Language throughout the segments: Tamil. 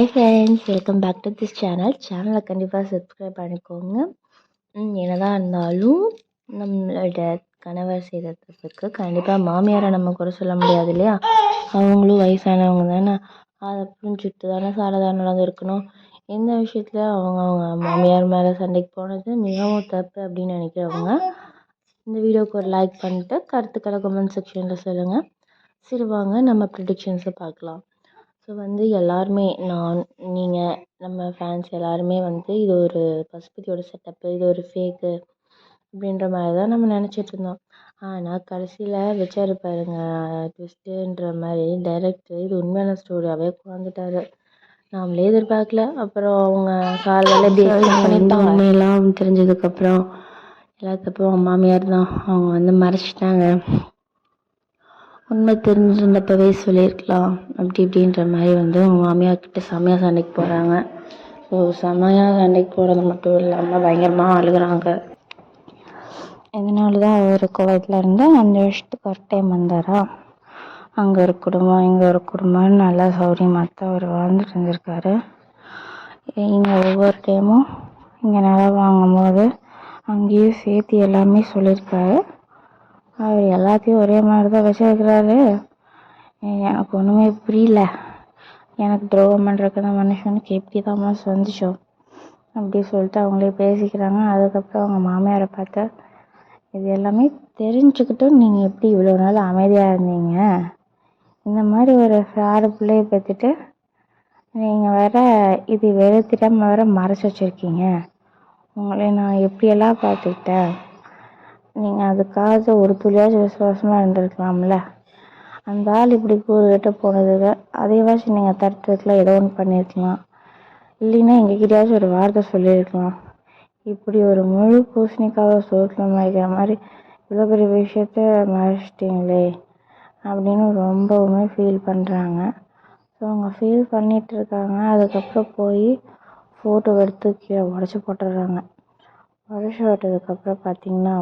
Hi friends, welcome back to this சேனலை கண்டிப்பாக சப்ஸ்கிரைப் பண்ணிக்கோங்க. என்னதான் இருந்தாலும் நம்மளோட கணவர் செய்கிற தப்புக்கு கண்டிப்பாக மாமியாரை நம்ம குறை சொல்ல முடியாது இல்லையா? அவங்களும் வயசானவங்க தானே, அதை புரிஞ்சுட்டு தானே சாதாரணமாக இருக்கணும். இந்த விஷயத்தில் அவங்க மாமியார் மேலே சண்டைக்கு போனது மிகவும் தப்பு அப்படின்னு நினைக்கிறவங்க இந்த வீடியோவுக்கு ஒரு லைக் பண்ணிட்டு கருத்துக்களை கமெண்ட் செக்ஷனில் சொல்லுங்கள். சரி, வாங்க நம்ம ப்ரிடிக்ஷன்ஸை பார்க்கலாம். ஸோ எல்லாருமே நீங்கள் நம்ம ஃபேன்ஸ் எல்லாருமே இது ஒரு பசுபதியோட செட்டப்பு, இது ஒரு ஃபேக்கு அப்படின்ற மாதிரி தான் நம்ம நினச்சிட்டு இருந்தோம். ஆனால் கடைசியில் வச்சாரு பாருங்க ட்விஸ்ட்டுன்ற மாதிரி டைரக்டர் இது உண்மையான ஸ்டோரியாகவே உட்காந்துட்டாரு. நாமளே எதிர்பார்க்கல. அப்புறம் அவங்க காலையில் எப்படி பண்ணிட்டாங்க உண்மையெல்லாம் தெரிஞ்சதுக்கப்புறம் எல்லா தப்பும் மாமியார் தான். அவங்க மறைச்சிட்டாங்க. உண்மை தெரிஞ்சிருந்தப்பவே சொல்லியிருக்கலாம் அப்படி இப்படின்ற மாதிரி அவங்க மாமியார் கிட்ட செம்மையாக சண்டைக்கு போகிறாங்க. ஸோ செம்மையாக சண்டைக்கு போகிறது மட்டும் இல்லாமல் பயங்கரமாக அழுகுறாங்க. இதனால தான் அவர் குவைத்தில் இருந்து 5 வருஷத்துக்கு ஒரு டைம் வந்தாரா. அங்கே ஒரு குடும்பம் இங்கே ஒரு குடும்பம்னு நல்லா சௌரியமாக தான் அவர் வாழ்ந்துட்டு இருந்திருக்காரு. இங்கே ஒவ்வொரு டைமும் இங்கே நிலம் வாங்கும்போது அங்கேயும் சேர்த்து எல்லாமே சொல்லியிருக்காரு. அவர் எல்லாத்தையும் ஒரே மாதிரி தான் வச்சிருக்கிறாரு. எனக்கு ஒன்றுமே புரியல. எனக்கு துரோகம் பண்ணுறக்கு தான் மனுஷனுக்கு எப்படி தான் மனசு வந்துச்சோ அப்படி சொல்லிட்டு அவங்களே பேசிக்கிறாங்க. அதுக்கப்புறம் அவங்க மாமியாரை பார்த்தா இது எல்லாமே தெரிஞ்சுக்கிட்டும் நீங்கள் எப்படி இவ்வளோ நாள் அமைதியாக இருந்தீங்க? இந்த மாதிரி ஒரு ஃப்ராடு பிள்ளையை பார்த்துட்டு நீங்கள் வேற இது வெறுத்திடாமல் வேற மறைச்சி வச்சுருக்கீங்க. உங்களை நான் எப்படியெல்லாம் பார்த்துக்கிட்டேன். நீங்கள் அதுக்காக ஒரு துளியாச்சும் விசுவாசமாக இருந்திருக்கலாம்ல. அந்த ஆள் இப்படி கூறுகிட்ட போனதுக்கு அதைவாச்சும் நீங்கள் தடுத்துக்கலாம், ஏதோ ஒன்று பண்ணியிருக்கலாம். இல்லைன்னா எங்ககிட்டயாச்சும் ஒரு வார்த்தை சொல்லியிருக்கலாம். இப்படி ஒரு முழு பூசணிக்காக சோற்றில் மறைக்கிற மாதிரி இவ்வளோ பெரிய விஷயத்த மறைச்சிட்டிங்களே அப்படின்னு ரொம்பவுமே ஃபீல் பண்ணுறாங்க. ஸோ அவங்க ஃபீல் பண்ணிகிட்டு இருக்காங்க. அதுக்கப்புறம் போய் ஃபோட்டோ எடுத்து கீழே உடச்சி போட்டுடுறாங்க. உடச்சி போட்டதுக்கப்புறம் பார்த்திங்கன்னா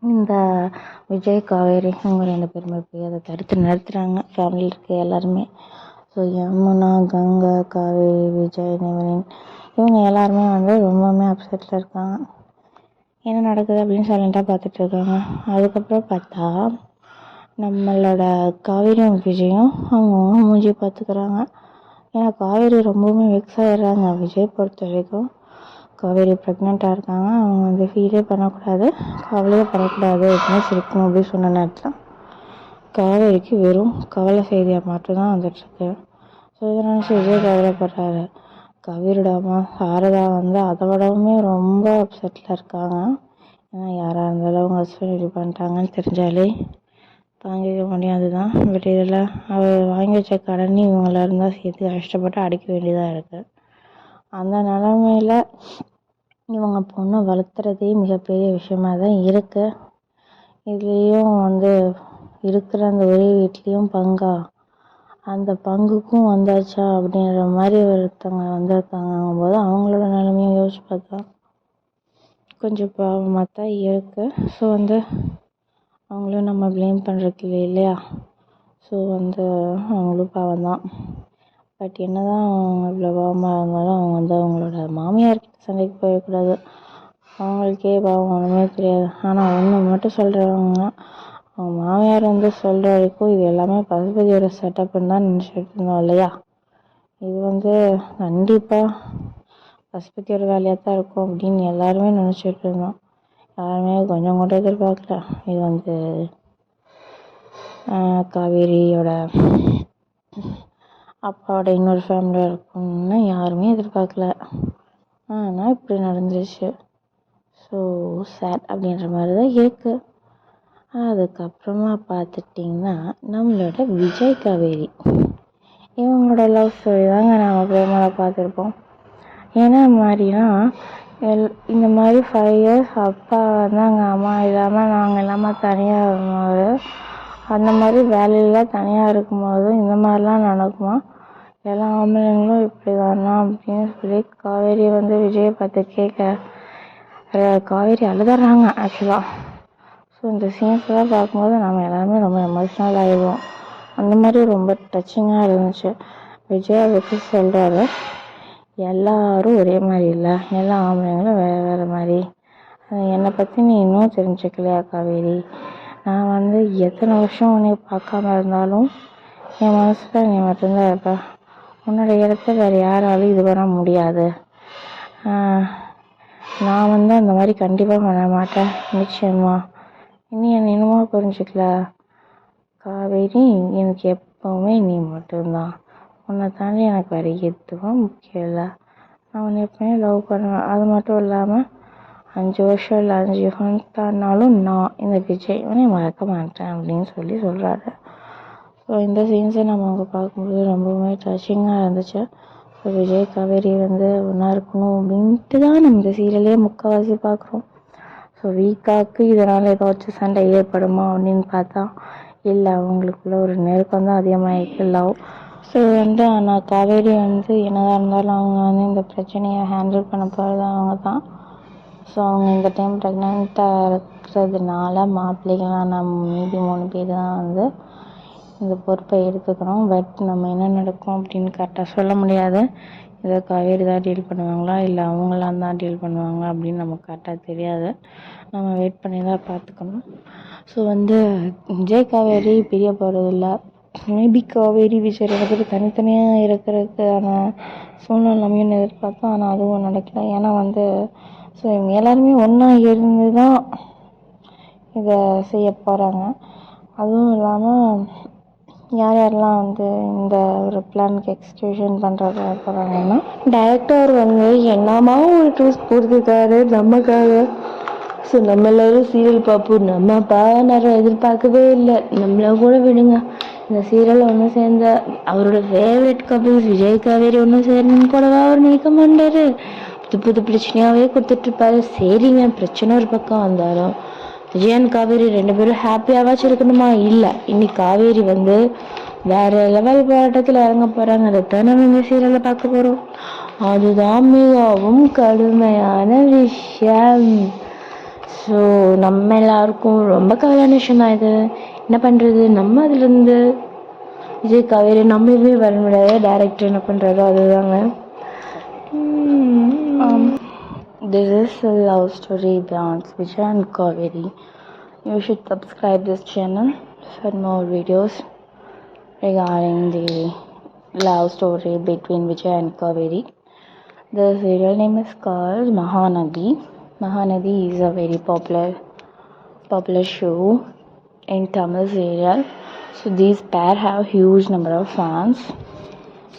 இந்த விஜய் காவேரி இவங்க 2 பேருமே போய் அதை தடுத்து நிறுத்துகிறாங்க. ஃபேமிலியில் இருக்க எல்லாருமே. ஸோ யமுனா, கங்கா, காவேரி, விஜய், நிவின் இவங்க எல்லாருமே ரொம்பவுமே அப்செட்டில் இருக்காங்க. என்ன நடக்குது அப்படின்னு சைலண்ட்டாக பார்த்துட்டு இருக்காங்க. அதுக்கப்புறம் பார்த்தா நம்மளோட காவேரியும் விஜயும் அவங்க மூஞ்சி பார்த்துக்கிறாங்க. ஏன்னா காவேரி ரொம்பவுமே வெக்ஸ் ஆகிடுறாங்க. விஜய் பொறுத்த வரைக்கும் காவேரி ப்ரெக்னெண்ட்டாக இருக்காங்க. அவங்க ஃபீலே பண்ணக்கூடாது, கவலையே படக்கூடாது அப்படின்னு சிரிக்கணும் அப்படின்னு சொன்ன நேரத்தில் காவேரிக்கு வெறும் கவலை செய்தியாக மட்டும்தான் வந்துட்டுருக்கு. ஸோ இதை நினச்சி விஜய் கவலைப்படுறாரு. காவேரியோட அம்மா சாரதா அதை விடவுமே ரொம்ப அப்செட்டில் இருக்காங்க. ஏன்னா யாராக இருந்தாலும் அவங்க ஹஸ்பண்ட் இப்படி பண்ணிட்டாங்கன்னு தெரிஞ்சாலே தாங்கிக்க முடியாது தான். பட் இதில் அவர் வாங்கி வச்ச கடனி இவங்கள இருந்தால் சேர்த்து கஷ்டப்பட்டு அடிக்க வேண்டியதாக இருக்குது. அந்த நிலமையில இவங்க பொண்ணை வளர்த்துறதே மிகப்பெரிய விஷயமா தான் இருக்குது. இதுலேயும் இருக்கிற அந்த ஒரே வீட்லேயும் பங்கா அந்த பங்குக்கும் வந்தாச்சா அப்படின்ற மாதிரி ஒருத்தவங்க வந்திருக்காங்கும் போது அவங்களோட நிலைமையும் யோசிச்சு பார்த்தா கொஞ்சம் பாவமாக தான் இருக்குது. ஸோ அவங்களும் நம்ம ப்ளேம் பண்ணுறதுக்கு இல்லையா? ஸோ அவங்களும் பாவம் தான். பட் என்ன தான் அவங்க இவ்வளோ பாவமாக இருந்தாலும் அவங்க அவங்களோட மாமியார்கிட்ட சண்டைக்கு போயிடக்கூடாது. அவங்களுக்கே பாவம் ஒன்றுமே தெரியாது. ஆனால் ஒன்று மட்டும் சொல்கிறவங்க, அவங்க மாமியார் சொல்கிற வரைக்கும் இது எல்லாமே பசுபதியோட செட்டப்புன்னு தான் நினச்சிட்டு இருந்தோம் இல்லையா? இது கண்டிப்பாக பசுபதியோட வேலையாக தான் இருக்கும் அப்படின்னு எல்லாருமே நினச்சிட்டு இருந்தோம். யாருமே கொஞ்சம் கூட எதிர்பார்க்கல இது காவேரியோட அப்பாவோட இன்னொரு ஃபேமிலியாக இருக்கும்னு யாருமே எதிர்பார்க்கல. ஆனால் இப்படி நடந்துருச்சு. ஸோ சேட் அப்படின்ற மாதிரி தான் இருக்குது. அதுக்கப்புறமா பார்த்துட்டிங்கன்னா நம்மளோட விஜய் காவேரி இவங்களோட லவ் ஸ்டோரி தாங்க நம்ம பிரேமாவை பார்த்துருப்போம். ஏன்னா மாதிரினா இந்த மாதிரி 5 years அப்பா அங்கே அம்மா இல்லாமல் நாங்கள் இல்லாமல் தனியாக இருக்கும்போது, அந்த மாதிரி வேலையில் தனியாக இருக்கும்போது இந்த மாதிரிலாம் நடக்குமா? எல்லா ஆம்பளைங்களும் இப்படி தானா அப்படின்னு சொல்லி காவேரி விஜயை பார்த்து கேட்க காவேரி அழுதுறாங்க ஆக்சுவலாக. ஸோ இந்த சீன்ஸ்லாம் பார்க்கும்போது நம்ம எல்லாருமே ரொம்ப எமோஷ்னல் ஆகிடுவோம். அந்த மாதிரி ரொம்ப டச்சிங்காக இருந்துச்சு. விஜயாவுக்கு சொல்கிறாரு, எல்லாரும் ஒரே மாதிரி இல்லை, எல்லா ஆம்பளைங்களும் வேறு வேறு மாதிரி. என்னை பற்றி நீ இன்னும் தெரிஞ்சுக்கலையா காவேரி? நான் வந்து எத்தனை வருஷம் உன்னை பார்க்காம இருந்தாலும் என் மனசில் நீ மட்டும்தான் இருப்ப. உன்னோட இடத்த வேறு யாராலும் இது பண்ண முடியாது. நான் வந்து அந்த மாதிரி கண்டிப்பாக பண்ண மாட்டேன், நிச்சயமா. இனி என்னை இன்னுமா புரிஞ்சுக்கல காவேரி? எனக்கு எப்போவுமே நீ மட்டும்தான். உன்னை தாண்டி எனக்கு வேறு எதுவும் முக்கியம் இல்லை. நான் உன்னை எப்பவுமே லவ் பண்ணுவேன். அது மட்டும் இல்லாமல் 5 வருஷம் இல்லை 5 யுகம் தானாலும் நான் இந்த விஜய் உன்னை மறக்க மாட்டேன் அப்படின்னு சொல்கிறாரு. ஸோ இந்த சீன்ஸை நம்ம அங்கே பார்க்கும்போது ரொம்பவுமே டச்சிங்காக இருந்துச்சு. ஸோ விஜய் காவேரி வந்து ஒன்றா இருக்கணும் அப்படின்ட்டு தான் நம்ம இந்த சீரியலே முக்கால்வாசி பார்க்குறோம். ஸோ வீக்காவுக்கு இதனால் ஏதாச்சும் சண்டை ஏற்படுமா அப்படின்னு பார்த்தா இல்லை, அவங்களுக்குள்ள ஒரு நெருக்கம் தான் அதிகமாகிருக்கு, லவ். ஸோ வந்து ஆனால் காவேரி வந்து என்னதான் இருந்தாலும் அவங்க வந்து இந்த பிரச்சனையை ஹேண்டில் பண்ண போகிறது அவங்க தான். ஸோ அவங்க இந்த டைம் ப்ரெக்னெண்ட்டாக இருக்கிறதுனால மாப்பிள்ளைகளான மீதி 3 பேர் தான் வந்து இந்த பொறுப்பை எடுத்துக்கணும். பட் நம்ம என்ன நடக்கும் அப்படின்னு கரெக்டாக சொல்ல முடியாது. இதை காவேரி தான் டீல் பண்ணுவாங்களா இல்லை அவங்களாம் தான் டீல் பண்ணுவாங்களா அப்படின்னு நமக்கு கரெக்டாக தெரியாது. நம்ம வெயிட் பண்ணி தான் பார்த்துக்கணும். ஸோ வந்து விஜய் காவேரி பிரிய போகிறதில்ல. மேபி காவேரி விஜய் 2 பேர் தனித்தனியாக இருக்கிறதுக்கான சூழ்நிலைமையும் எதிர்பார்த்தோம். ஆனால் அதுவும் நடக்கல. ஏன்னா வந்து ஸோ இவங்க எல்லாருமே ஒன்றா இருந்து தான் இதை செய்ய போகிறாங்க. அதுவும் இல்லாமல் யார் யாரெல்லாம் வந்து இந்த ஒரு பிளானுக்கு எக்ஸிக்யூஷன் பண்ணுறதா போகிறாங்கன்னா, டைரக்டர் வந்து என்னமா ஒரு ட்விஸ்ட் கொடுத்துருக்காரு நமக்காக. ஸோ நம்ம எல்லோரும் சீரியல் பார்ப்போம். நம்மப்பா நிறைய எதிர்பார்க்கவே இல்லை. நம்மள கூட விடுங்க, இந்த சீரியல் ஒன்று சேர்ந்த அவரோட ஃபேவரட் கப்பிள்ஸ் விஜய் காவேரி ஒன்று சேரணும்னு கூடவா அவர் நினைக்க மாட்டாரு. புது புது பிரச்சனையாகவே கொடுத்துட்ருப்பாரு. சரிங்க, பிரச்சனை ஒரு பக்கம் வந்தாலும் விஜய் அண்ட் காவேரி 2 பேரும் ஹாப்பியாவாச்சும் இருக்கணுமா? இல்லை, இன்னைக்கு காவேரி வந்து வேறு லெவல் போராட்டத்தில் இறங்க போகிறாங்க. அதைத்தான் நம்ம இந்த சீரியலில் பார்க்க போகிறோம். அதுதான் மிகவும் கடுமையான விஷயம். ஸோ நம்ம எல்லாருக்கும் ரொம்ப கவலையான விஷயம் தான் இது. என்ன பண்ணுறது, நம்ம அதுலேருந்து விஜய் காவேரி நம்ம இதுவே வர முடியாது. டைரக்டர் என்ன பண்ணுறாரோ அதுதாங்க. This is a love story beyond Vijay and Kaveri. You should subscribe this channel for more videos regarding the love story between Vijay and Kaveri. The serial name is called Mahanadi. Mahanadi is a very popular show in Tamil serial. So these pair have huge number of fans.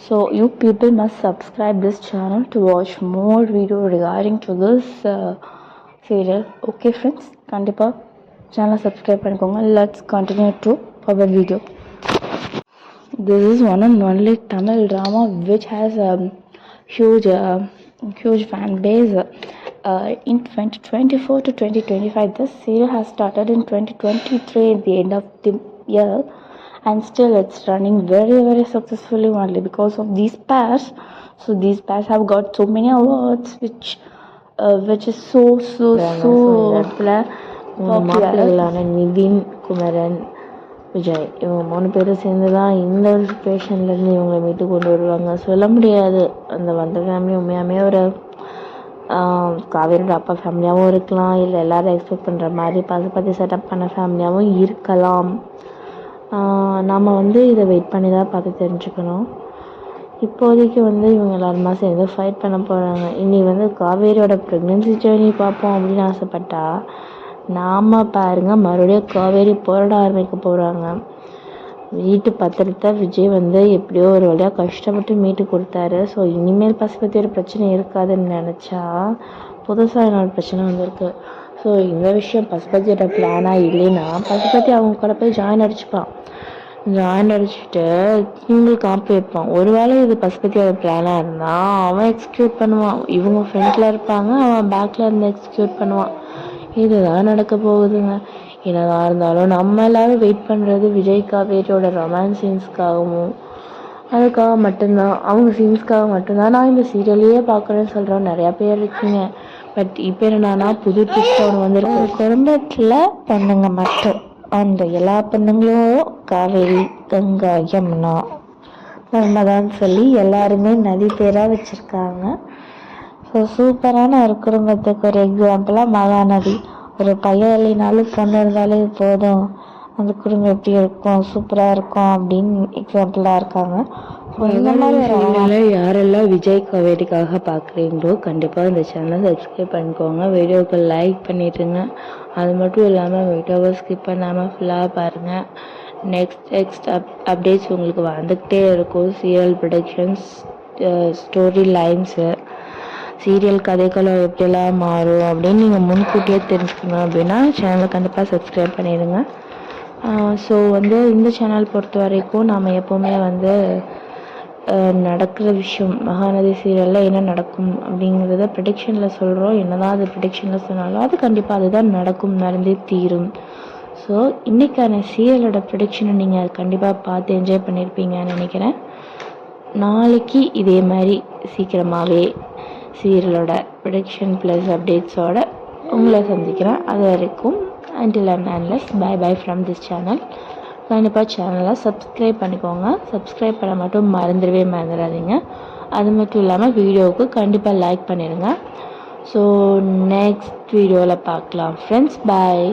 So you people must subscribe this channel to watch more video regarding to this serial. Okay friends, kandipa channel subscribe பண்ணிக்கோங்க. Let's continue to our video. This is one and only Tamil drama which has a huge fan base. In 2024 to 2025, this serial has started in 2023 at the end of the year, and still it's running very very successfully only because of these pairs. So these pairs have got so many awards which is so popular. மாப்பிள்ளைகளான Nivin, Kumaran, Vijay இவங்க 3 பேரும் சேர்ந்து தான் இந்த ஒரு சுச்சுவேஷன்லேருந்து இவங்களை மீட்டு கொண்டு வருவாங்க. சொல்ல முடியாது, அந்த வந்த ஃபேமிலி உண்மையாமே ஒரு காவேரியோட அப்பா ஃபேமிலியாகவும் இருக்கலாம், இல்லை எல்லோரும் எக்ஸ்பெக்ட் பண்ணுற மாதிரி பசுபதி செட்டப் பண்ண ஃபேமிலியாகவும் இருக்கலாம். நாம் வந்து இதை வெயிட் பண்ணி தான் பார்த்து தெரிஞ்சுக்கணும். இப்போதைக்கு வந்து இவங்க எல்லாருமா சேர்ந்து ஃபைட் பண்ண போகிறாங்க. இனி வந்து காவேரியோட ப்ரெக்னென்சி ஜேர்னி பார்ப்போம் அப்படின்னு ஆசைப்பட்டா நாம் பாருங்கள், மறுபடியும் காவேரி போராட ஆரம்பிக்க போகிறாங்க. வீட்டு பத்திரத்தை விஜய் வந்து எப்படியோ ஒரு வழியாக கஷ்டப்பட்டு மீட்டு கொடுத்தாரு. ஸோ இனிமேல் பசுபதியோட பிரச்சனை இருக்காதுன்னு நினச்சா புதுசாக என்னோட பிரச்சனை வந்திருக்கு. ஸோ இந்த விஷயம் பசுபதியோட பிளானாக இல்லைன்னா பசுபதி அவங்க கூட போய் ஜாயின் அடிச்சுட்டு இவங்க காப்பி வைப்பான். ஒருவேளை இது பசுபதியோட பிளானாக இருந்தால் அவன் எக்ஸிக்யூட் பண்ணுவான். இவங்க ஃப்ரண்ட்டில் இருப்பாங்க, அவன் பேக்கில் இருந்து எக்ஸிக்யூட் பண்ணுவான். இதுதான் நடக்க போகுதுங்க. என்னதான் இருந்தாலும் நம்ம எல்லாரும் வெயிட் பண்ணுறது விஜய் காவேரியோட ரொமான்ஸ் சீன்ஸ்க்காகவும் அதுக்காக மட்டும்தான், அவங்க சீன்ஸ்க்காக மட்டும்தான் நான் இந்த சீரியலையே பார்க்குறேன்னு சொல்கிறோம் நிறையா பேர் இருக்கீங்க. பட் இப்போ என்னன்னா புது ட்விஸ்ட் ஒன்று வந்துருக்கு. குடும்பத்தில் பொண்ணுங்க மட்டும், அந்த எல்லா பொண்ணுங்களும் காவேரி, கங்கா, யமுனா, உண்மைதான்னு சொல்லி எல்லாருமே நதி பேராக வச்சுருக்காங்க. ஸோ சூப்பரான ஒரு குடும்பத்துக்கு ஒரு எக்ஸாம்பிளாக மகாநதி. ஒரு பையன் இல்லைனாலும் பொண்ணு இருந்தாலே போதும், அந்த குடும்பம் எப்படி இருக்கும், சூப்பராக இருக்கும் அப்படின்னு எக்ஸாம்பிளாக இருக்காங்க. இந்த மாதிரி யாரெல்லாம் விஜய் காவேரிக்காக பார்க்குறீங்களோ கண்டிப்பாக இந்த சேனலை சப்ஸ்கிரைப் பண்ணிக்கோங்க, வீடியோவுக்கு லைக் பண்ணிடுங்க. அது மட்டும் இல்லாமல் வீடியோவை ஸ்கிப் பண்ணாமல் ஃபுல்லாக பாருங்கள். நெக்ஸ்ட் அப்டேட்ஸ் உங்களுக்கு வந்துக்கிட்டே இருக்கும். Serial productions, story lines, serial கதைகளும் எப்படியெல்லாம் மாறும் அப்படின்னு நீங்கள் முன்கூட்டியே தெரிஞ்சுக்கணும் அப்படின்னா சேனலை கண்டிப்பாக சப்ஸ்கிரைப் பண்ணிடுங்க. ஸோ இந்த சேனல் பொறுத்த வரைக்கும் நாம் எப்போவுமே நடக்கிற விஷயம், மகாநதி சீரியலில் என்ன நடக்கும் அப்படிங்கிறத ப்ரிடிக்ஷனில் சொல்கிறோம். என்னதான் அது ப்ரிடிக்ஷனில் சொன்னாலும் அது கண்டிப்பாக அதுதான் நடக்கும், நடந்தே தீரும். ஸோ இன்றைக்கான சீரியலோட ப்ரிடிக்ஷனை நீங்கள் கண்டிப்பாக பார்த்து என்ஜாய் பண்ணியிருப்பீங்கன்னு நினைக்கிறேன். நாளைக்கு இதே மாதிரி சீக்கிரமாகவே சீரியலோட ப்ரிடிக்ஷன் ப்ளஸ் அப்டேட்ஸோட உங்களை சந்திக்கிறேன். அது வரைக்கும் until and unless bye bye from this channel. கண்டிப்பாக சேனலை சப்ஸ்கிரைப் பண்ணிக்கோங்க. சப்ஸ்கிரைப் பண்ண மட்டும் மறந்துடாதீங்க. அது மட்டும் இல்லாமல் வீடியோவுக்கு கண்டிப்பாக லைக் பண்ணிடுங்க. ஸோ நெக்ஸ்ட் வீடியோவில் பார்க்கலாம் ஃப்ரெண்ட்ஸ். பாய்.